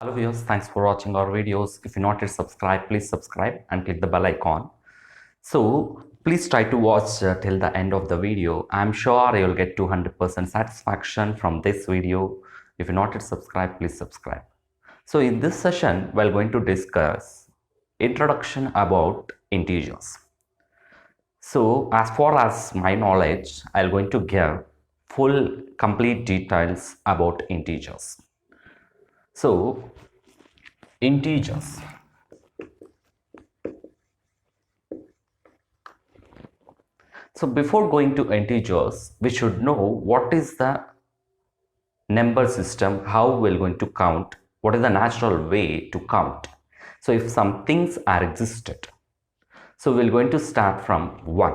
Hello viewers, thanks for watching our videos. If you're not yet subscribed, please subscribe and click the bell icon. So please try to watch till the end of the video. I'm sure you'll get 200% satisfaction from this video. If you're not yet subscribed, please subscribe. So in this session, we're going to discuss introduction about integers. So as far as my knowledge, I'm going to give full complete details about integers. So integers. So before going to integers, we should know what is the number system, how we're going to count, what is the natural way to count. So if some things are existed, so we're going to start from 1.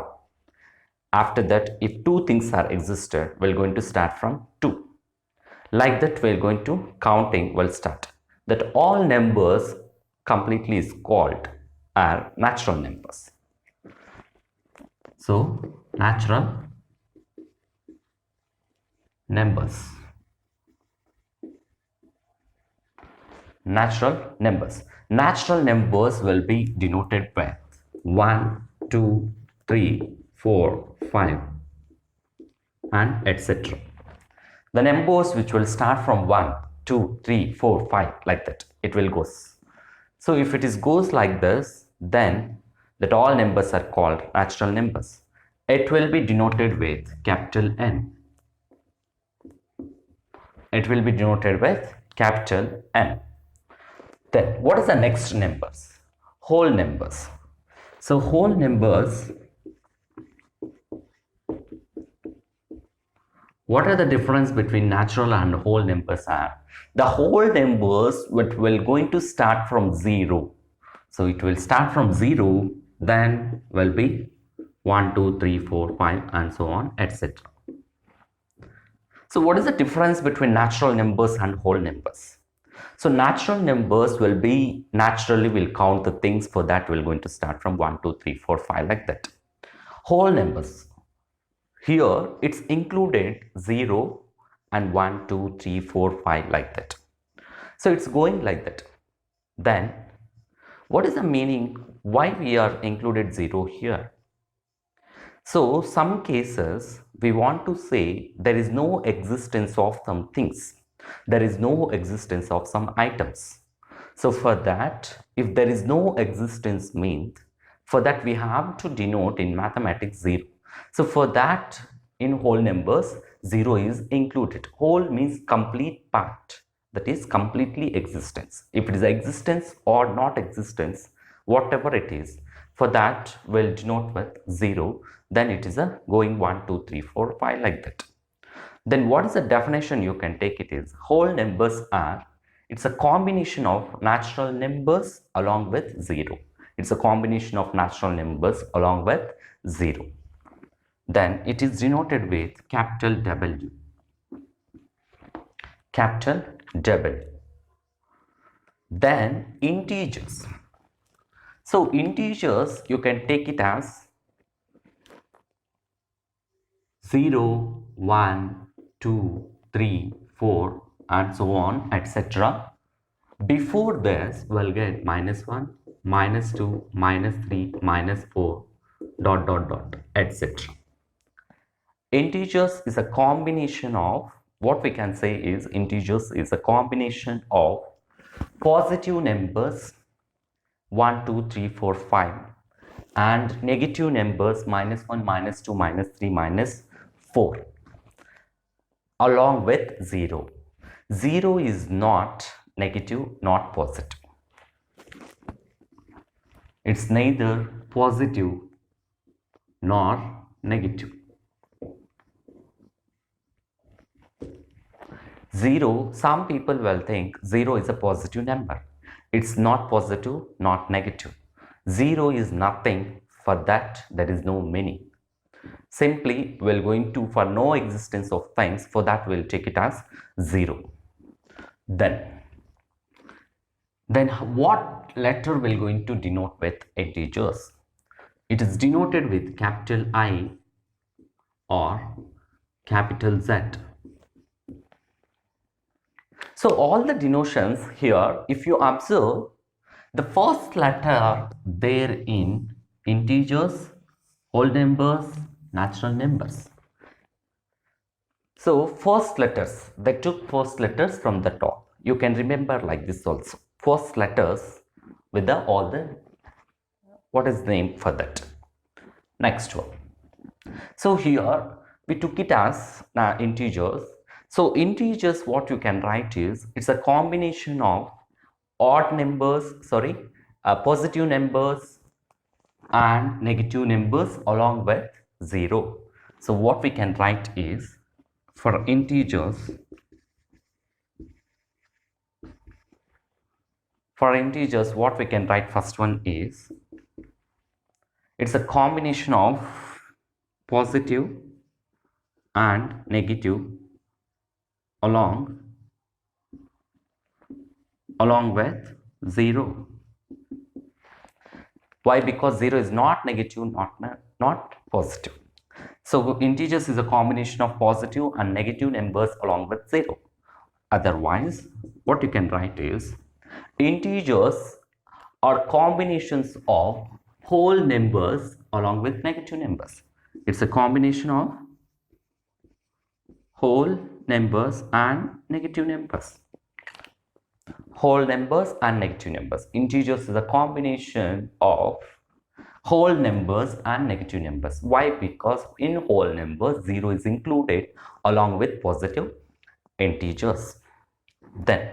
After that, if two things are existed, we're going to start from 2. Like that, we're going to counting will start. That all numbers completely is called are natural numbers. So natural numbers. Natural numbers. Natural numbers will be denoted by 1, 2, 3, 4, 5 and etc. The numbers which will start from 1, 2, 3, 4, 5 like that, it will goes. So if it is goes like this, then that all numbers are called natural numbers. It will be denoted with capital N. It will be denoted with capital N. Then what is the next numbers? Whole numbers. So whole numbers, what are the difference between natural and whole numbers are? The whole numbers will going to start from 0. So it will start from 0, then will be 1, 2, 3, 4, 5 and so on, etc. So what is the difference between natural numbers and whole numbers? So natural numbers will be naturally will count the things, for that we're going to start from 1, 2, 3, 4, 5 like that. Whole numbers, here it's included 0 and 1, 2, 3, 4, 5 like that. So it's going like that. Then what is the meaning why we are included 0 here? So some cases we want to say there is no existence of some things. There is no existence of some items. So for that, if there is no existence means, for that we have to denote in mathematics 0. So for that, in whole numbers, 0 is included. Whole means complete part, that is completely existence. If it is existence or not existence, whatever it is, for that we'll denote with 0. Then it is a going 1, 2, 3, 4, 5 like that. Then what is the definition you can take it is? Whole numbers are, it's a combination of natural numbers along with 0. It's a combination of natural numbers along with 0. Then it is denoted with capital W. Capital W. Then integers. So integers you can take it as 0, 1, 2, 3, 4 and so on, etc. Before this we'll get -1, -2, -3, -4 dot dot dot, etc. Integers is a combination of, what we can say is integers is a combination of positive numbers 1, 2, 3, 4, 5 and negative numbers -1, -2, -3, -4 along with 0. 0 is not negative, not positive. It's neither positive nor negative. 0, some people will think 0 is a positive number. It's not positive, not negative. 0 is nothing, for that there is no meaning. Simply we're going to, for no existence of things, for that we'll take it as 0. Then what letter we're going to denote with integers? It is denoted with capital I or capital Z. So all the denotions here, if you observe, the first letter there in integers, whole numbers, natural numbers. So first letters, they took first letters from the top. You can remember like this also. First letters with the all the, what is the name for that? Next one. So here we took it as integers. So integers, what you can write is, it's a combination of odd numbers, positive numbers and negative numbers along with 0. So what we can write is, for integers, what we can write, first one is, it's a combination of positive and negative along with 0. Why? Because 0 is not negative, not positive. So integers is a combination of positive and negative numbers along with 0. Otherwise, what you can write is, integers are combinations of whole numbers along with negative numbers. It's a combination of whole numbers and negative numbers. Whole numbers and negative numbers. Integers is a combination of whole numbers and negative numbers. Why? Because in whole numbers 0 is included along with positive integers. Then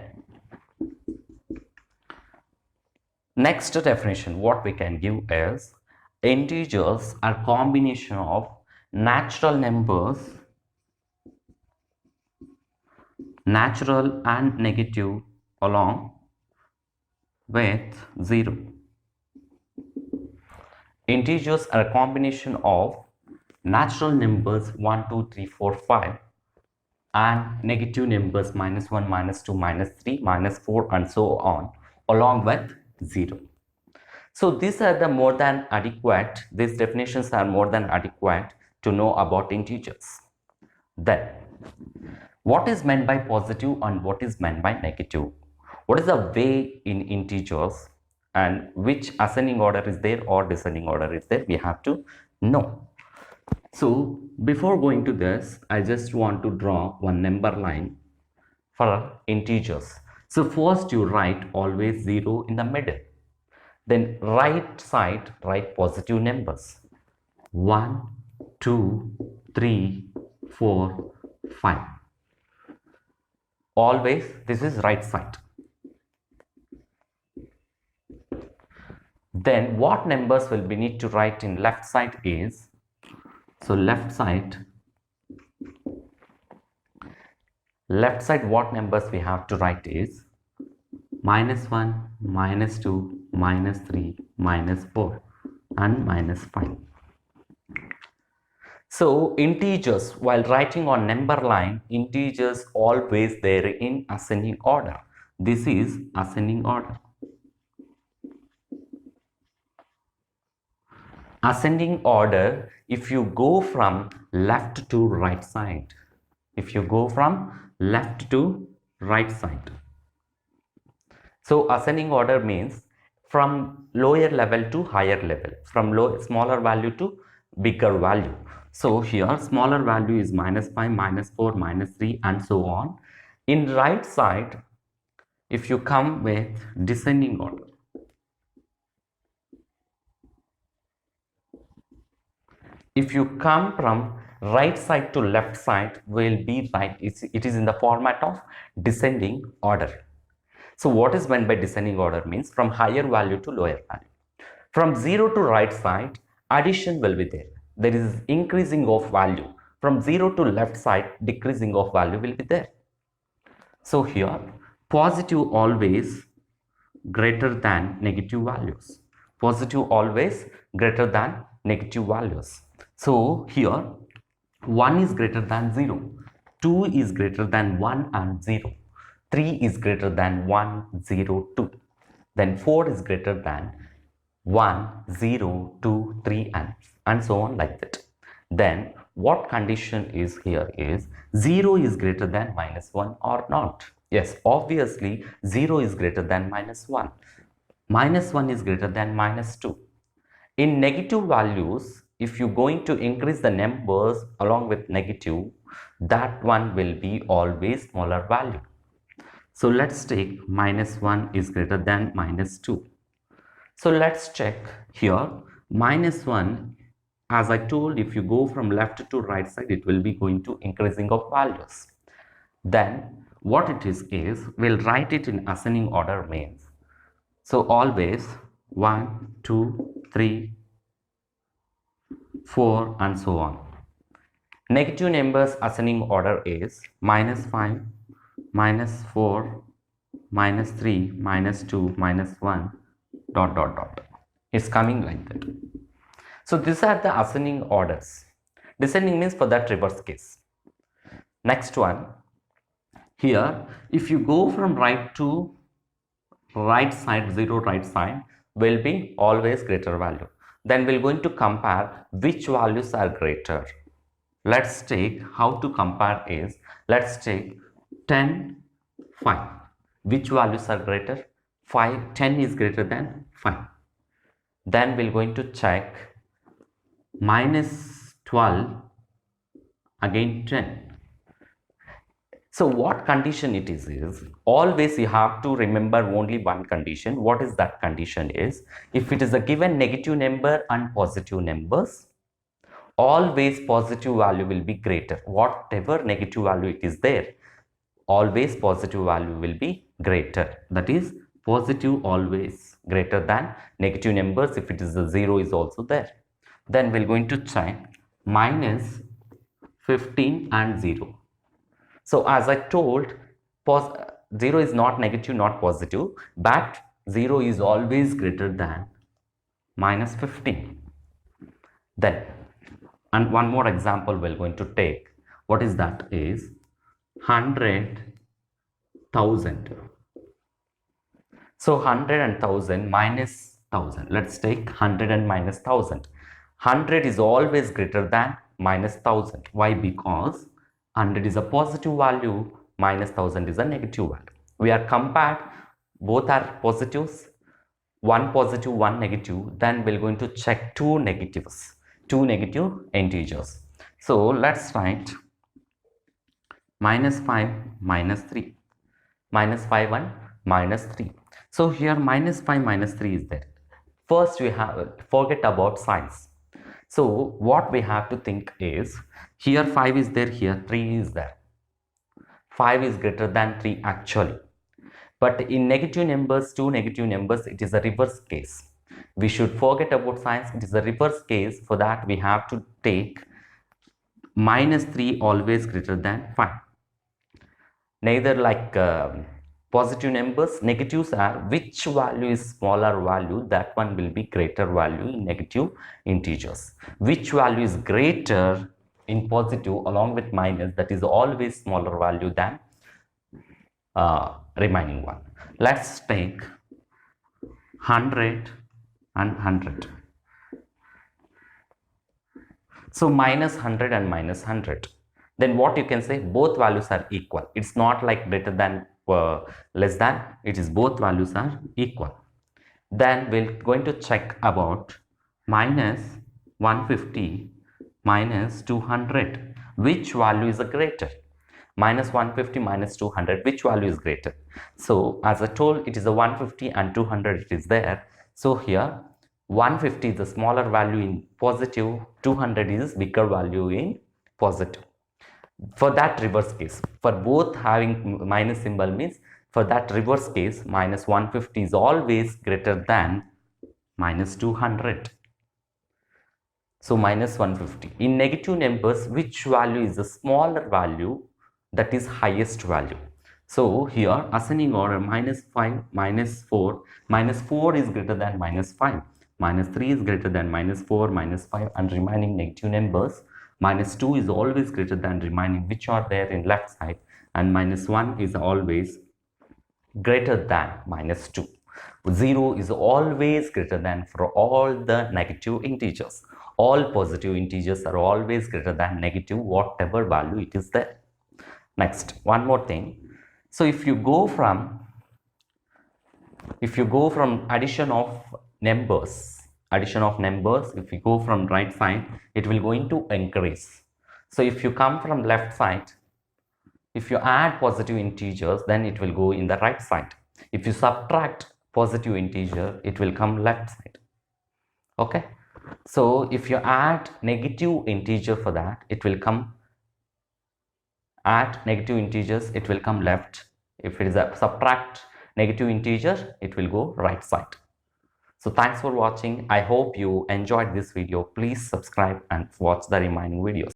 next definition what we can give is, integers are combination of natural numbers, natural and negative along with 0. Integers are a combination of natural numbers 1, 2, 3, 4, 5 and negative numbers -1, -2, -3, -4 and so on along with 0. So these are the more than adequate, these definitions are more than adequate to know about integers. Then what is meant by positive and what is meant by negative? What is the way in integers and which ascending order is there or descending order is there? We have to know. So before going to this, I just want to draw one number line for integers. So first you write always 0 in the middle. Then right side write positive numbers. 1, 2, 3, 4, 5. Always this is right side. Then what numbers will be need to write in left side is, so left side what numbers we have to write is -1, -2, -3, -4 and -5. So integers, while writing on number line, integers always there in ascending order. This is ascending order. Ascending order, if you go from left to right side. If you go from left to right side. So ascending order means from lower level to higher level, from smaller value to bigger value. So here smaller value is -5, -4, -3 and so on. In right side, if you come with descending order, if you come from right side to left side, will be right. It is in the format of descending order. So what is meant by descending order means from higher value to lower value. From 0 to right side, addition will be there. There is increasing of value. From 0 to left side, decreasing of value will be there. So here, positive always greater than negative values. Positive always greater than negative values. So here, 1 is greater than 0, 2 is greater than 1 and 0, 3 is greater than 1, 0, 2. Then 4 is greater than 1, 0, 2, 3 and so on like that. Then what condition is here is 0 is greater than -1 or not. Yes, obviously 0 is greater than minus 1. Minus 1 is greater than minus 2. In negative values, if you're going to increase the numbers along with negative, that one will be always smaller value. So let's take minus 1 is greater than minus 2. So let's check here. Minus 1, as I told, if you go from left to right side, it will be going to increasing of values. Then what it is we'll write it in ascending order means. So always 1, 2, 3, 4 and so on. Negative numbers ascending order is minus 5, minus 4, minus 3, minus 2, minus 1, dot dot dot. It's coming like that. So these are the ascending orders. Descending means for that reverse case. Next one. Here, if you go from right to right side, 0 right side will be always greater value. Then we're going to compare which values are greater. Let's take how to compare is, let's take 10, 5. Which values are greater? 5, 10 is greater than 5. Then we're going to check minus 12, again 10. So what condition it is always you have to remember only one condition. What is that condition is, if it is a given negative number and positive numbers, always positive value will be greater. Whatever negative value it is there, always positive value will be greater. That is positive always greater than negative numbers. If it is a 0 is also there. Then we're going to check minus 15 and 0. So as I told, 0 is not negative, not positive, but 0 is always greater than minus 15. Then, and one more example we're going to take. What is that is 100,000. So 100 and 1000 minus 1000. Let's take 100 and minus 1000. 100 is always greater than minus 1000. Why? Because 100 is a positive value, minus 1000 is a negative value. We are compared, both are positives, one positive, one negative. Then we're going to check two negatives, two negative integers. So let's write minus 5, minus 3, minus 5 and minus 3. So here minus 5, minus 3 is there. First we have forget about signs. So what we have to think is, here 5 is there, here 3 is there. 5 is greater than 3 actually. But in negative numbers, two negative numbers, it is a reverse case. We should forget about signs. It is a reverse case. For that we have to take minus 3 always greater than 5. Neither like positive numbers, negatives are which value is smaller value, that one will be greater value in negative integers. Which value is greater in positive along with minus, that is always smaller value than remaining one. Let's take 100 and 100. So minus 100 and minus 100. Then what you can say, both values are equal. It's not like greater than less than, it is both values are equal. Then we're going to check about minus 150 minus 200. Which value is a greater? Minus 150 minus 200, which value is greater? So as I told, it is a 150 and 200 it is there. So here 150 is the smaller value in positive, 200 is bigger value in positive. For that reverse case, for both having minus symbol means, for that reverse case, minus 150 is always greater than minus 200. So minus 150. In negative numbers, which value is the smaller value, that is highest value? So here ascending order, minus 5, minus 4. Minus 4 is greater than minus 5. Minus 3 is greater than minus 4, minus 5, and remaining negative numbers. Minus 2 is always greater than remaining, which are there in left side, and minus 1 is always greater than minus 2. 0 is always greater than for all the negative integers. All positive integers are always greater than negative, whatever value it is there. Next, one more thing. So if you go from addition of numbers, if you go from right side, it will going to increase. So if you come from left side, if you add positive integers, then it will go in the right side. If you subtract positive integer, it will come left side. Okay, so if you add negative integer, for that it will come, add negative integers, it will come left. If it is a subtract negative integer, it will go right side. So thanks for watching. I hope you enjoyed this video. Please subscribe and watch the remaining videos.